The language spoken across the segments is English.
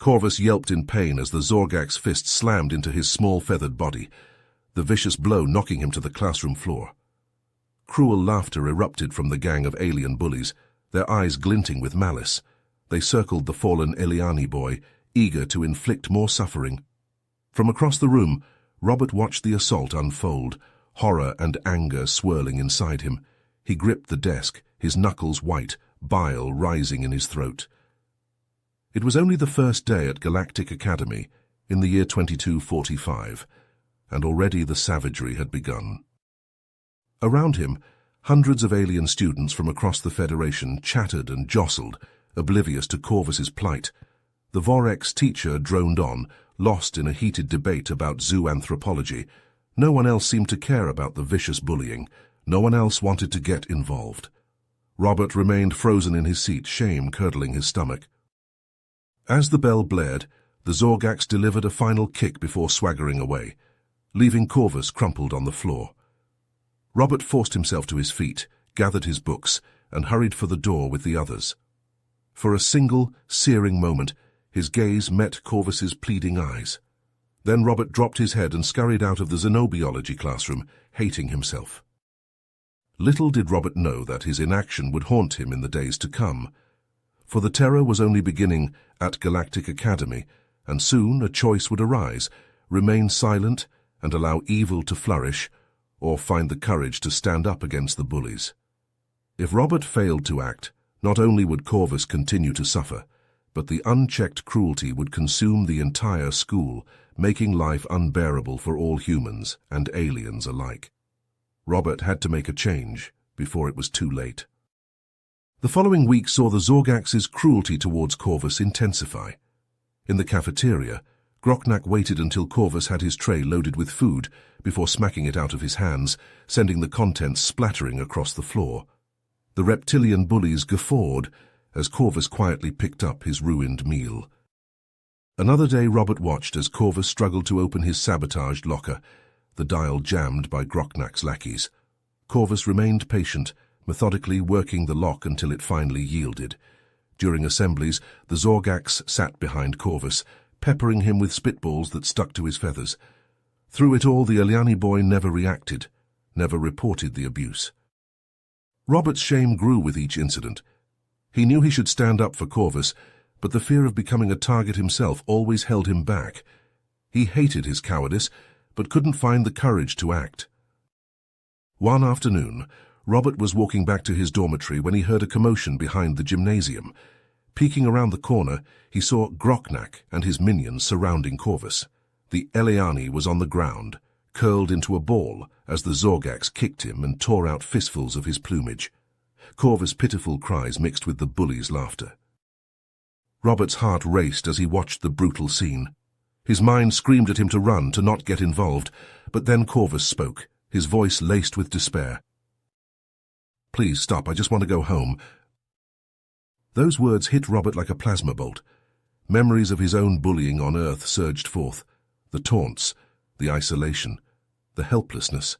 Corvus yelped in pain as the Zorgak's fist slammed into his small feathered body, the vicious blow knocking him to the classroom floor. Cruel laughter erupted from the gang of alien bullies, their eyes glinting with malice. They circled the fallen Eliani boy, eager to inflict more suffering. From across the room, Robert watched the assault unfold, horror and anger swirling inside him. He gripped the desk, his knuckles white, bile rising in his throat. It was only the first day at Galactic Academy, in the year 2245, and already the savagery had begun. Around him, hundreds of alien students from across the Federation chattered and jostled, oblivious to Corvus's plight. The Vorex teacher droned on, lost in a heated debate about zooanthropology. No one else seemed to care about the vicious bullying. No one else wanted to get involved. Robert remained frozen in his seat, shame curdling his stomach. As the bell blared, the Zorgaks delivered a final kick before swaggering away, leaving Corvus crumpled on the floor. Robert forced himself to his feet, gathered his books, and hurried for the door with the others. For a single, searing moment, his gaze met Corvus's pleading eyes. Then Robert dropped his head and scurried out of the xenobiology classroom, hating himself. Little did Robert know that his inaction would haunt him in the days to come. For the terror was only beginning at Galactic Academy, and soon a choice would arise: remain silent and allow evil to flourish, or find the courage to stand up against the bullies. If Robert failed to act, not only would Corvus continue to suffer, but the unchecked cruelty would consume the entire school, making life unbearable for all humans and aliens alike. Robert had to make a change before it was too late. The following week saw the Zorgaks' cruelty towards Corvus intensify. In the cafeteria, Groknak waited until Corvus had his tray loaded with food before smacking it out of his hands, sending the contents splattering across the floor. The reptilian bullies guffawed as Corvus quietly picked up his ruined meal. Another day Robert watched as Corvus struggled to open his sabotaged locker, the dial jammed by Groknak's lackeys. Corvus remained patient, methodically working the lock until it finally yielded. During assemblies, the Zorgaks sat behind Corvus, peppering him with spitballs that stuck to his feathers. Through it all, the Eliani boy never reacted, never reported the abuse. Robert's shame grew with each incident. He knew he should stand up for Corvus, but the fear of becoming a target himself always held him back. He hated his cowardice, but couldn't find the courage to act. One afternoon, Robert was walking back to his dormitory when he heard a commotion behind the gymnasium. Peeking around the corner, he saw Groknak and his minions surrounding Corvus. The Eliani was on the ground, curled into a ball as the Zorgaks kicked him and tore out fistfuls of his plumage. Corvus' pitiful cries mixed with the bullies' laughter. Robert's heart raced as he watched the brutal scene. His mind screamed at him to run, to not get involved, but then Corvus spoke, his voice laced with despair. "Please stop, I just want to go home." Those words hit Robert like a plasma bolt. Memories of his own bullying on Earth surged forth. The taunts, the isolation, the helplessness.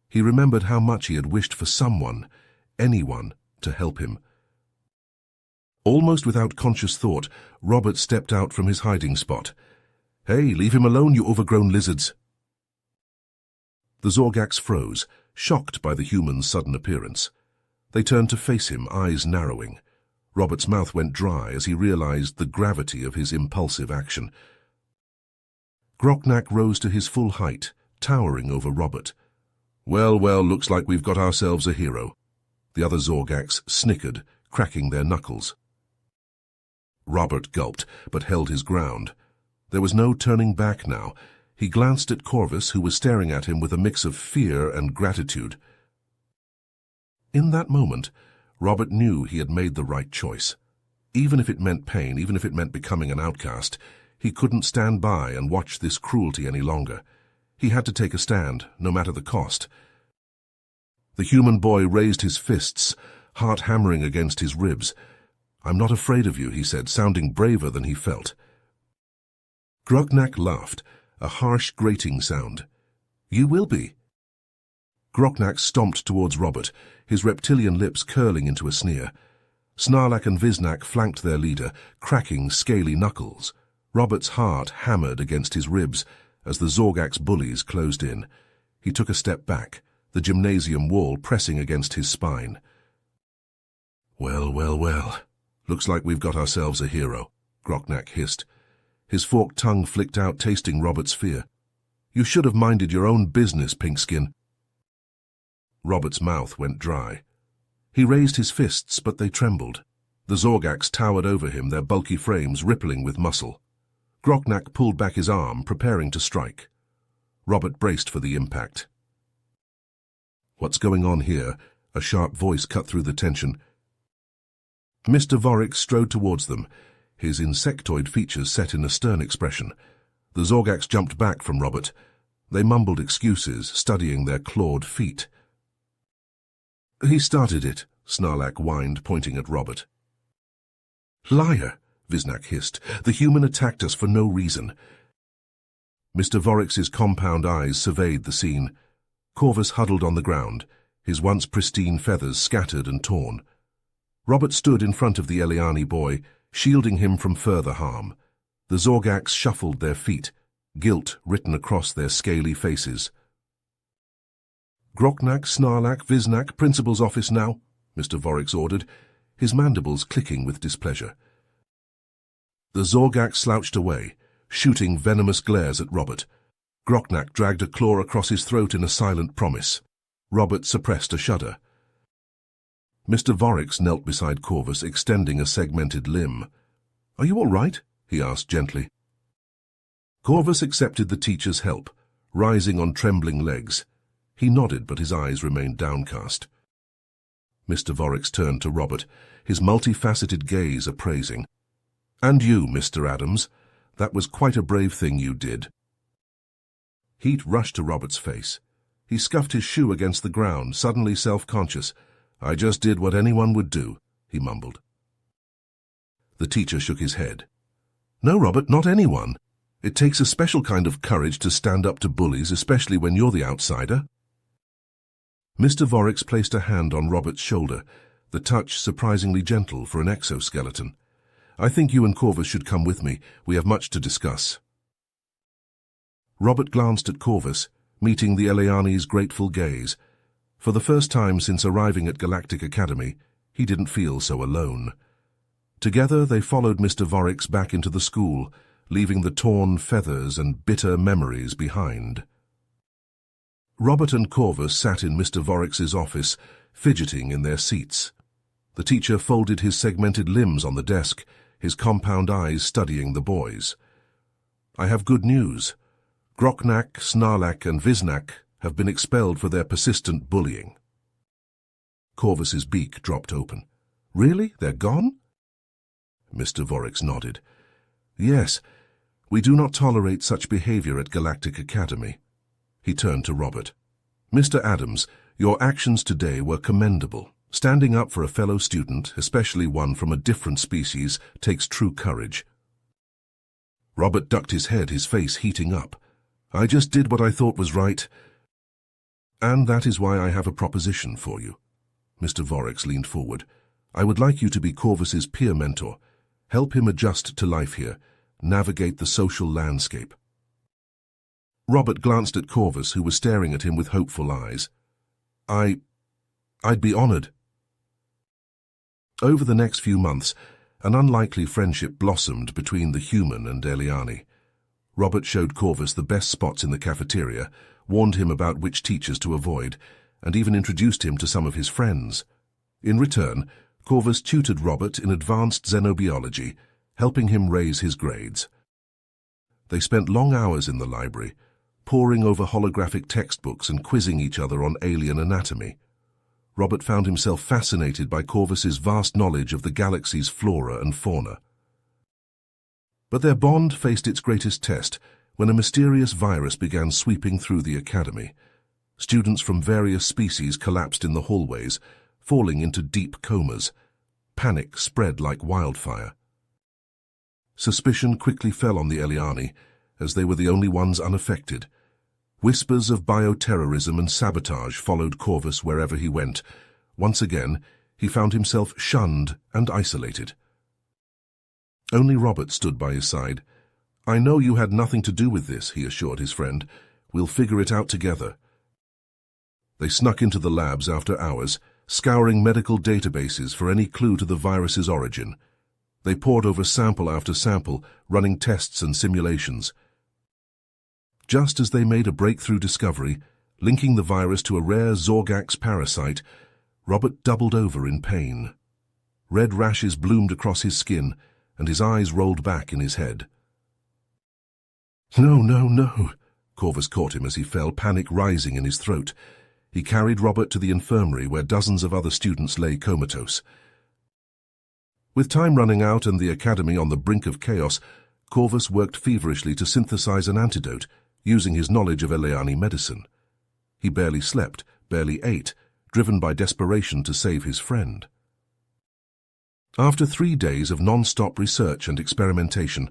He remembered how much he had wished for someone, anyone, to help him. Almost without conscious thought, Robert stepped out from his hiding spot. "Hey, leave him alone, you overgrown lizards." The Zorgaks froze, shocked by the human's sudden appearance. They turned to face him, eyes narrowing. Robert's mouth went dry as he realized the gravity of his impulsive action. Groknak rose to his full height, towering over Robert. Well, looks like we've got ourselves a hero." The other Zorgaks snickered, cracking their knuckles. Robert gulped, but held his ground. There was no turning back now. He glanced at Corvus, who was staring at him with a mix of fear and gratitude. In that moment, Robert knew he had made the right choice. Even if it meant pain, even if it meant becoming an outcast, he couldn't stand by and watch this cruelty any longer. He had to take a stand, no matter the cost. The human boy raised his fists, heart hammering against his ribs. "I'm not afraid of you," he said, sounding braver than he felt. Groknak laughed, a harsh, grating sound. "You will be." Groknak stomped towards Robert, his reptilian lips curling into a sneer. Snarlak and Viznak flanked their leader, cracking scaly knuckles. Robert's heart hammered against his ribs as the Zorgak's bullies closed in. He took a step back, the gymnasium wall pressing against his spine. "Well, well, well. Looks like we've got ourselves a hero," Groknak hissed. His forked tongue flicked out, tasting Robert's fear. "You should have minded your own business, Pinkskin." Robert's mouth went dry. He raised his fists, but they trembled. The Zorgaks towered over him, their bulky frames rippling with muscle. Groknak pulled back his arm, preparing to strike. Robert braced for the impact. "What's going on here?" A sharp voice cut through the tension. Mr. Vorik strode towards them, his insectoid features set in a stern expression. The Zorgaks jumped back from Robert. They mumbled excuses, studying their clawed feet. "He started it," Snarlak whined, pointing at Robert. "Liar," Viznak hissed. "The human attacked us for no reason." Mr. Vorix's compound eyes surveyed the scene. Corvus huddled on the ground, his once pristine feathers scattered and torn. Robert stood in front of the Eliani boy, shielding him from further harm. The Zorgaks shuffled their feet, guilt written across their scaly faces. "Groknak, Snarlak, Viznak, principal's office now," Mr. Vorix ordered, his mandibles clicking with displeasure. The Zorgak slouched away, shooting venomous glares at Robert. Groknak dragged a claw across his throat in a silent promise. Robert suppressed a shudder. Mr. Vorix knelt beside Corvus, extending a segmented limb. "Are you all right?" he asked gently. Corvus accepted the teacher's help, rising on trembling legs. He nodded, but his eyes remained downcast. Mr. Vorix turned to Robert, his multifaceted gaze appraising. "And you, Mr. Adams, that was quite a brave thing you did." Heat rushed to Robert's face. He scuffed his shoe against the ground, suddenly self-conscious. "I just did what anyone would do," he mumbled. The teacher shook his head. "No, Robert, not anyone. It takes a special kind of courage to stand up to bullies, especially when you're the outsider." Mr. Vorix placed a hand on Robert's shoulder, the touch surprisingly gentle for an exoskeleton. "I think you and Corvus should come with me. We have much to discuss." Robert glanced at Corvus, meeting the Eliani's grateful gaze. For the first time since arriving at Galactic Academy, he didn't feel so alone. Together they followed Mr. Vorix back into the school, leaving the torn feathers and bitter memories behind. Robert and Corvus sat in Mr. Vorix's office, fidgeting in their seats. The teacher folded his segmented limbs on the desk, his compound eyes studying the boys. "I have good news. Groknak, Snarlak, and Viznak have been expelled for their persistent bullying." Corvus's beak dropped open. "Really? They're gone?" Mr. Vorix nodded. "Yes, we do not tolerate such behavior at Galactic Academy." He turned to Robert. "Mr. Adams, your actions today were commendable. Standing up for a fellow student, especially one from a different species, takes true courage." Robert ducked his head, his face heating up. "I just did what I thought was right. And that is why I have a proposition for you." Mr. Vorix leaned forward. "I would like you to be Corvus's peer mentor. Help him adjust to life here, navigate the social landscape." Robert glanced at Corvus, who was staring at him with hopeful eyes. I'd be honored." Over the next few months, an unlikely friendship blossomed between the human and Eliani. Robert showed Corvus the best spots in the cafeteria, warned him about which teachers to avoid, and even introduced him to some of his friends. In return, Corvus tutored Robert in advanced xenobiology, helping him raise his grades. They spent long hours in the library, poring over holographic textbooks and quizzing each other on alien anatomy. Robert found himself fascinated by Corvus's vast knowledge of the galaxy's flora and fauna. But their bond faced its greatest test when a mysterious virus began sweeping through the academy. Students from various species collapsed in the hallways, falling into deep comas. Panic spread like wildfire. Suspicion quickly fell on the Eliani, as they were the only ones unaffected. Whispers of bioterrorism and sabotage followed Corvus wherever he went. Once again, He found himself shunned and isolated. Only Robert stood by his side. "I know you had nothing to do with this," he assured his friend. "We'll figure it out together." They snuck into the labs after hours, scouring medical databases for any clue to the virus's origin. They pored over sample after sample, running tests and simulations. Just as they made a breakthrough discovery, linking the virus to a rare Zorgax parasite, Robert doubled over in pain. Red rashes bloomed across his skin, and his eyes rolled back in his head. "No, no, no!" Corvus caught him as he fell, panic rising in his throat. He carried Robert to the infirmary where dozens of other students lay comatose. With time running out and the academy on the brink of chaos, Corvus worked feverishly to synthesize an antidote, using his knowledge of Eleani medicine. He barely slept, barely ate, driven by desperation to save his friend. After 3 days of non-stop research and experimentation,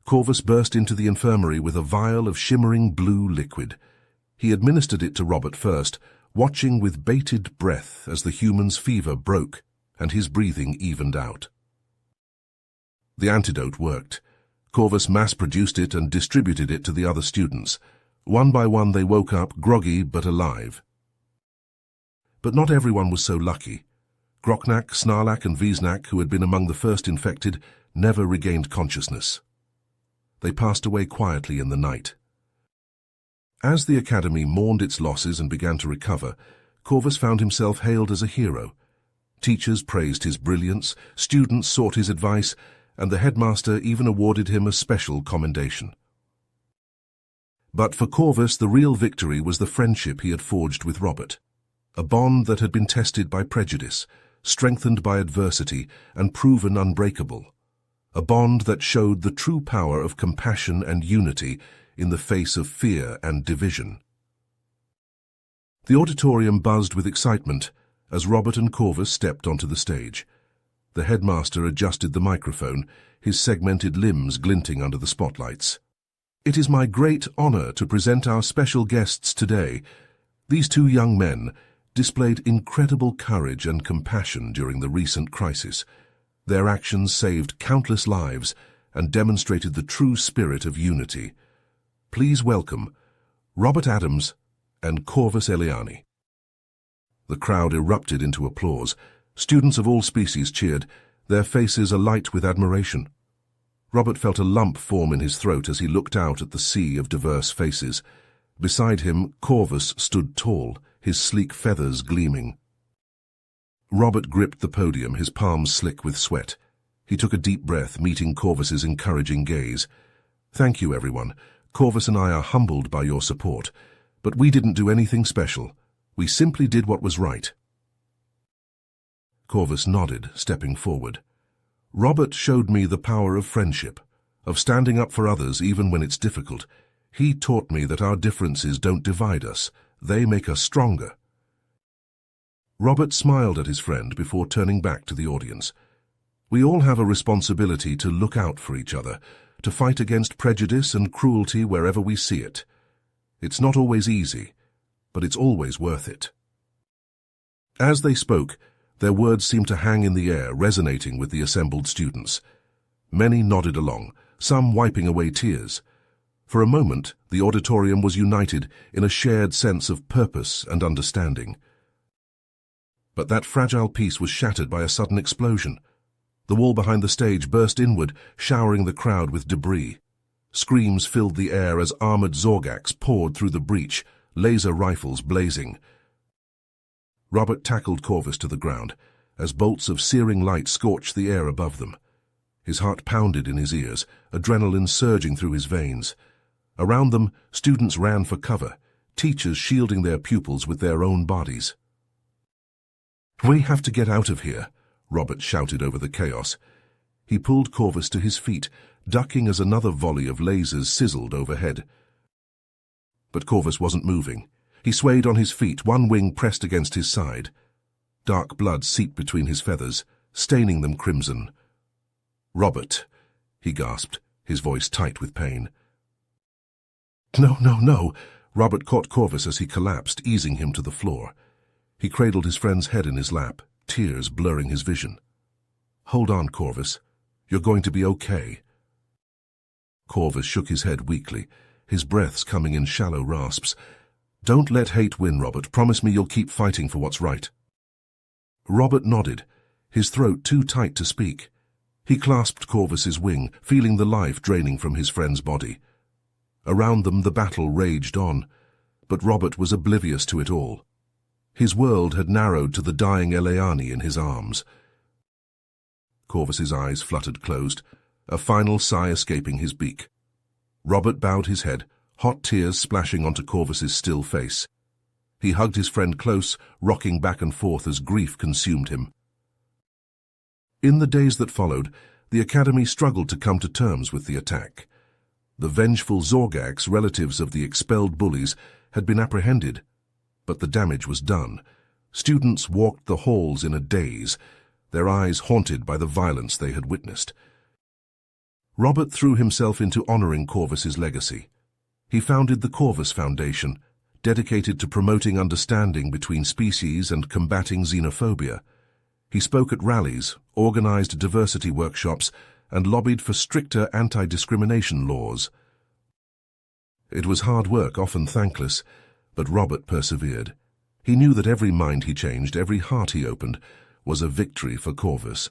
Corvus burst into the infirmary with a vial of shimmering blue liquid. He administered it to Robert first, watching with bated breath as the human's fever broke and his breathing evened out. The antidote worked. Corvus mass-produced it and distributed it to the other students. One by one they woke up, groggy but alive. But not everyone was so lucky. Groknak, Snarlak and Wiesnak, who had been among the first infected, never regained consciousness. They passed away quietly in the night. As the academy mourned its losses and began to recover, Corvus found himself hailed as a hero. Teachers praised his brilliance, students sought his advice, and the headmaster even awarded him a special commendation. But for Corvus, the real victory was the friendship he had forged with Robert, a bond that had been tested by prejudice, strengthened by adversity, and proven unbreakable, a bond that showed the true power of compassion and unity in the face of fear and division. The auditorium buzzed with excitement as Robert and Corvus stepped onto the stage. The headmaster adjusted the microphone, his segmented limbs glinting under the spotlights. "It is my great honor to present our special guests today. These 2 young men displayed incredible courage and compassion during the recent crisis. Their actions saved countless lives and demonstrated the true spirit of unity. Please welcome Robert Adams and Corvus Eleani." The crowd erupted into applause. Students of all species cheered, their faces alight with admiration. Robert felt a lump form in his throat as he looked out at the sea of diverse faces. Beside him, Corvus stood tall, his sleek feathers gleaming. Robert gripped the podium, his palms slick with sweat. He took a deep breath, meeting Corvus's encouraging gaze. "Thank you, everyone. Corvus and I are humbled by your support. But we didn't do anything special. We simply did what was right." Corvus nodded, stepping forward. "Robert showed me the power of friendship, of standing up for others even when it's difficult. He taught me that our differences don't divide us. They make us stronger." Robert smiled at his friend before turning back to the audience. "We all have a responsibility to look out for each other, to fight against prejudice and cruelty wherever we see it. It's not always easy, but it's always worth it." As they spoke, their words seemed to hang in the air, resonating with the assembled students. Many nodded along, some wiping away tears. For a moment, the auditorium was united in a shared sense of purpose and understanding. But that fragile peace was shattered by a sudden explosion. The wall behind the stage burst inward, showering the crowd with debris. Screams filled the air as armored Zorgax poured through the breach, laser rifles blazing. Robert tackled Corvus to the ground, as bolts of searing light scorched the air above them. His heart pounded in his ears, adrenaline surging through his veins. Around them, students ran for cover, teachers shielding their pupils with their own bodies. "We have to get out of here," Robert shouted over the chaos. He pulled Corvus to his feet, ducking as another volley of lasers sizzled overhead. But Corvus wasn't moving. He swayed on his feet, one wing pressed against his side. Dark blood seeped between his feathers, staining them crimson. "Robert," he gasped, his voice tight with pain. "No, no, no!" Robert caught Corvus as he collapsed, easing him to the floor. He cradled his friend's head in his lap, tears blurring his vision. "Hold on, Corvus. You're going to be okay." Corvus shook his head weakly, his breaths coming in shallow rasps. "Don't let hate win, Robert. Promise me you'll keep fighting for what's right." Robert nodded, his throat too tight to speak. He clasped Corvus's wing, feeling the life draining from his friend's body. Around them the battle raged on, but Robert was oblivious to it all. His world had narrowed to the dying Eleani in his arms. Corvus's eyes fluttered closed, a final sigh escaping his beak. Robert bowed his head, hot tears splashing onto Corvus's still face. He hugged his friend close, rocking back and forth as grief consumed him. In the days that followed, the Academy struggled to come to terms with the attack. The vengeful Zorgax, relatives of the expelled bullies, had been apprehended, but the damage was done. Students walked the halls in a daze, their eyes haunted by the violence they had witnessed. Robert threw himself into honoring Corvus's legacy. He founded the Corvus Foundation, dedicated to promoting understanding between species and combating xenophobia. He spoke at rallies, organized diversity workshops, and lobbied for stricter anti-discrimination laws. It was hard work, often thankless, but Robert persevered. He knew that every mind he changed, every heart he opened, was a victory for Corvus.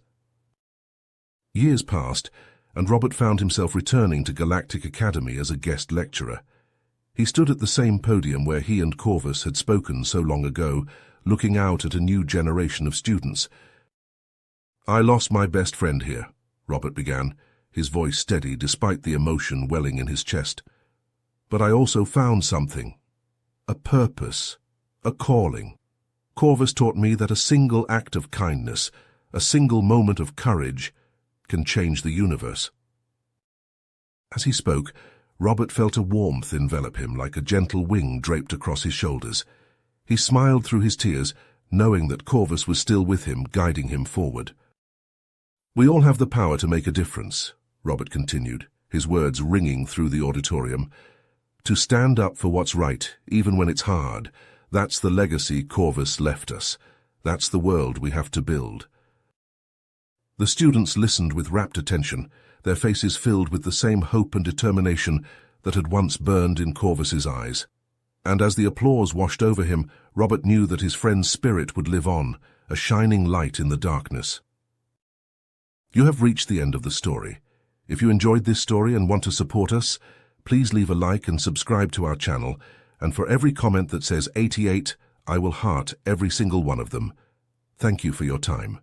Years passed, and Robert found himself returning to Galactic Academy as a guest lecturer. He stood at the same podium where he and Corvus had spoken so long ago, looking out at a new generation of students. "I lost my best friend here," Robert began, his voice steady despite the emotion welling in his chest. "But I also found something. A purpose, a calling. Corvus taught me that a single act of kindness, a single moment of courage, can change the universe." As he spoke, Robert felt a warmth envelop him like a gentle wing draped across his shoulders. He smiled through his tears, knowing that Corvus was still with him, guiding him forward. "We all have the power to make a difference," Robert continued, his words ringing through the auditorium. "To stand up for what's right, even when it's hard, that's the legacy Corvus left us. That's the world we have to build." The students listened with rapt attention, their faces filled with the same hope and determination that had once burned in Corvus's eyes. And as the applause washed over him, Robert knew that his friend's spirit would live on, a shining light in the darkness. You have reached the end of the story. If you enjoyed this story and want to support us, please leave a like and subscribe to our channel, and for every comment that says 88, I will heart every single one of them. Thank you for your time.